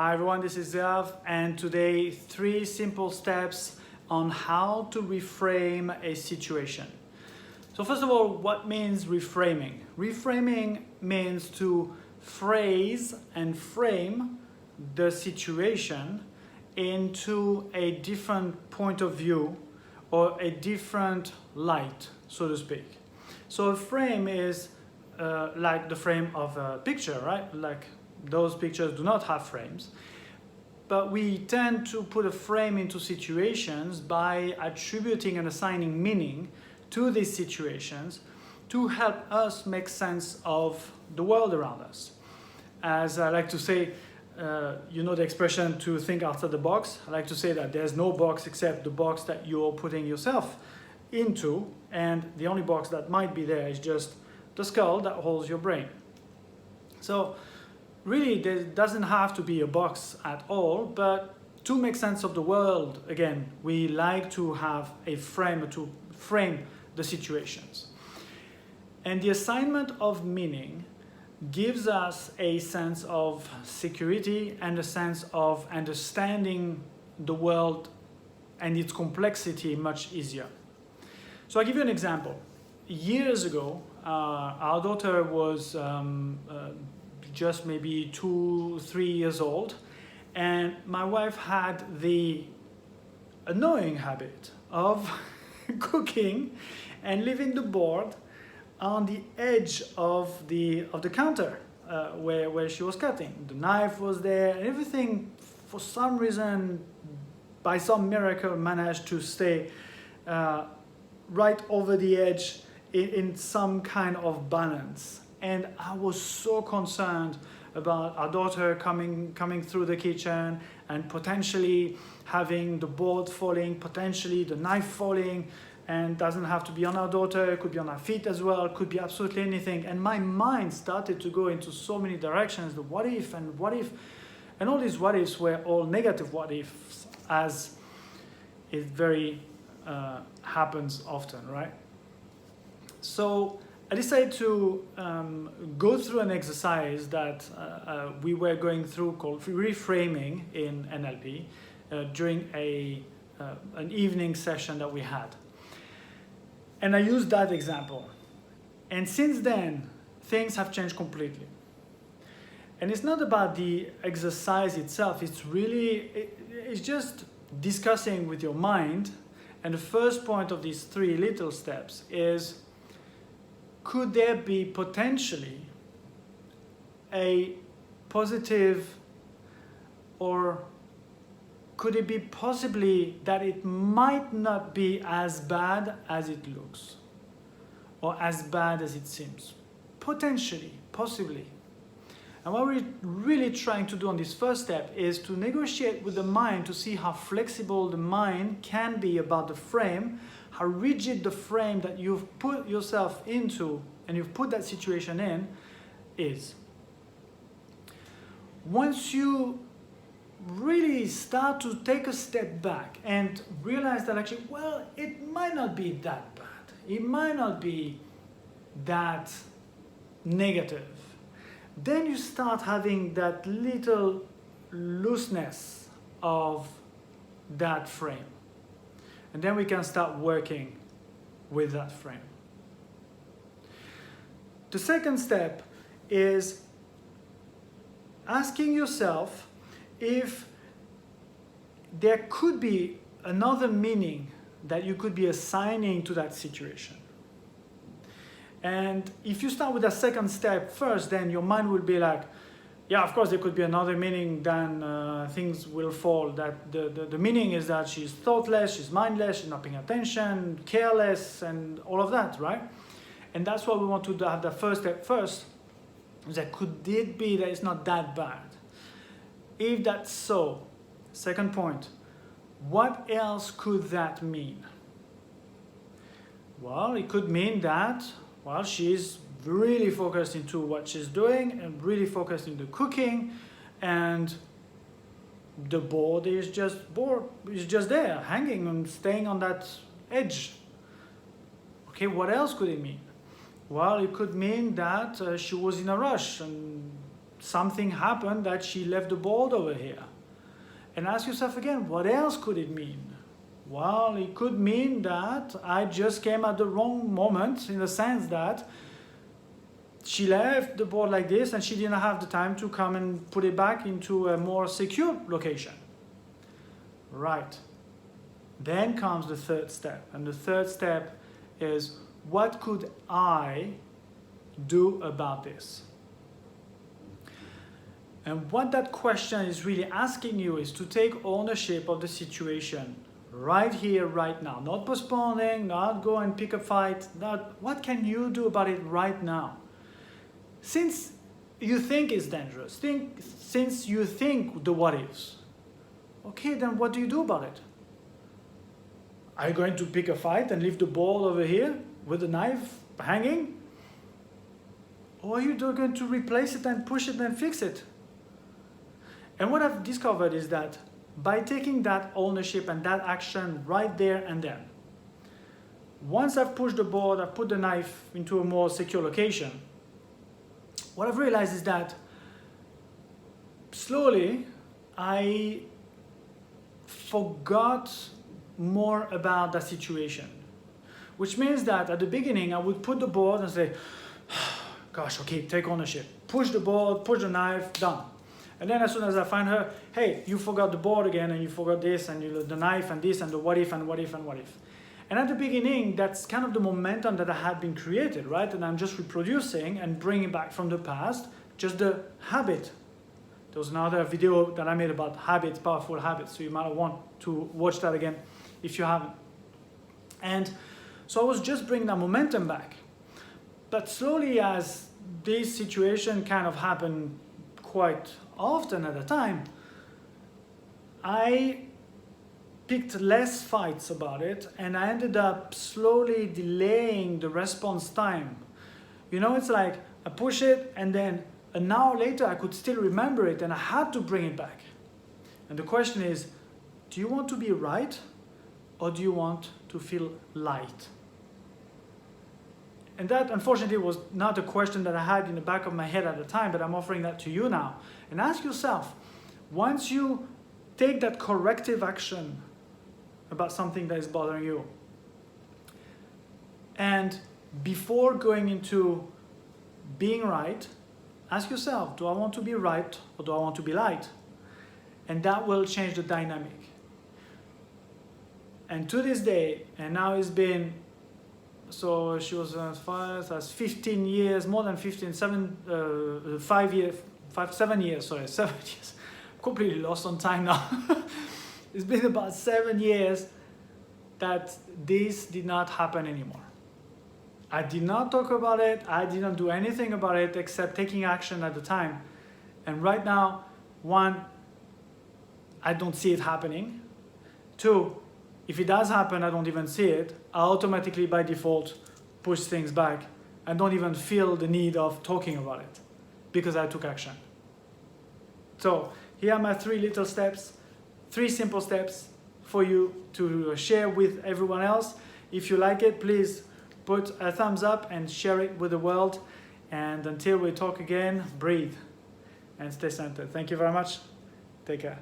Hi everyone, this is Zev, and today 3 simple steps on how to reframe a situation. So first of all, what means reframing? Reframing means to phrase and frame the situation into a different point of view or a different light, so to speak. So a frame is like the frame of a picture, right? Like those pictures do not have frames. But we tend to put a frame into situations by attributing and assigning meaning to these situations to help us make sense of the world around us. As I like to say, you know the expression to think outside the box. I like to say that there's no box except the box that you're putting yourself into, and the only box that might be there is just the skull that holds your brain. So really, there doesn't have to be a box at all, but to make sense of the world, again, we like to have a frame to frame the situations. And the assignment of meaning gives us a sense of security and a sense of understanding the world and its complexity much easier. So I'll give you an example. Years ago, our daughter was just maybe 2-3 years old, and my wife had the annoying habit of cooking and leaving the board on the edge of the counter where she was cutting. The knife was there, and everything for some reason, by some miracle, managed to stay right over the edge in some kind of balance. And I was so concerned about our daughter coming through the kitchen and potentially having the board falling, potentially the knife falling, and doesn't have to be on our daughter, it could be on our feet as well, it could be absolutely anything. And my mind started to go into so many directions, the what if, and all these what ifs were all negative what ifs, as it very happens often, right? So I decided to go through an exercise that we were going through called reframing in NLP during an evening session that we had. And I used that example. And since then, things have changed completely. And it's not about the exercise itself, it's just discussing with your mind. And the first point of these 3 little steps is, could there be potentially a positive, or could it be possibly that it might not be as bad as it looks or as bad as it seems? Potentially, possibly. And what we're really trying to do on this first step is to negotiate with the mind to see how flexible the mind can be about the frame, how rigid the frame that you've put yourself into and you've put that situation in is. Once you really start to take a step back and realize that actually, well, it might not be that bad. It might not be that negative. Then you start having that little looseness of that frame. And then we can start working with that frame. The second step is asking yourself if there could be another meaning that you could be assigning to that situation. And if you start with that second step first, then your mind will be like, yeah, of course there could be another meaning than things will fall. That the meaning is that she's thoughtless, she's mindless, she's not paying attention, careless, and all of that, right? And that's why we want to have the first step first, is that could it be that it's not that bad? If that's so, second point, what else could that mean? Well, it could mean that, well, she's really focused into what she's doing and really focused in the cooking, and the board is just there, hanging and staying on that edge. Okay, what else could it mean? Well, it could mean that she was in a rush and something happened that she left the board over here. And ask yourself again, what else could it mean? Well, it could mean that I just came at the wrong moment, in the sense that she left the board like this and she didn't have the time to come and put it back into a more secure location. Right. Then comes the third step. And the third step is, what could I do about this? And what that question is really asking you is to take ownership of the situation right here, right now. Not postponing, not go and pick a fight. Not, what can you do about it right now? Since you think it's dangerous, since you think the what ifs, okay, then what do you do about it? Are you going to pick a fight and leave the ball over here with the knife hanging? Or are you going to replace it and push it and fix it? And what I've discovered is that by taking that ownership and that action right there and then, once I've pushed the board, I've put the knife into a more secure location, what I've realized is that slowly I forgot more about the situation. Which means that at the beginning I would put the board and say, gosh, okay, take ownership. Push the board, push the knife, done. And then as soon as I find her, hey, you forgot the board again, and you forgot this, and the knife, and this, and the what if, and what if, and what if. And at the beginning, that's kind of the momentum that I had been created, right? And I'm just reproducing and bringing back from the past, just the habit. There was another video that I made about habits, powerful habits, so you might want to watch that again if you haven't. And so I was just bringing that momentum back. But slowly, as this situation kind of happened quite often at a time, I picked less fights about it, and I ended up slowly delaying the response time. You know, it's like I push it, and then an hour later I could still remember it, and I had to bring it back. And the question is, do you want to be right, or do you want to feel light? And that, unfortunately, was not a question that I had in the back of my head at the time, but I'm offering that to you now. And ask yourself, once you take that corrective action about something that is bothering you, and before going into being right, ask yourself, do I want to be right or do I want to be light? And that will change the dynamic. And to this day, and now it's been, so she was 15 years, more than 15, 7 years. I'm completely lost on time now. It's been about 7 years that this did not happen anymore. I did not talk about it. I didn't do anything about it except taking action at the time. And right now, one, I don't see it happening. Two, if it does happen, I don't even see it. I automatically, by default, push things back. I don't even feel the need of talking about it because I took action. So here are my 3 little steps, 3 simple steps for you to share with everyone else. If you like it, please put a thumbs up and share it with the world. And until we talk again, breathe and stay centered. Thank you very much. Take care.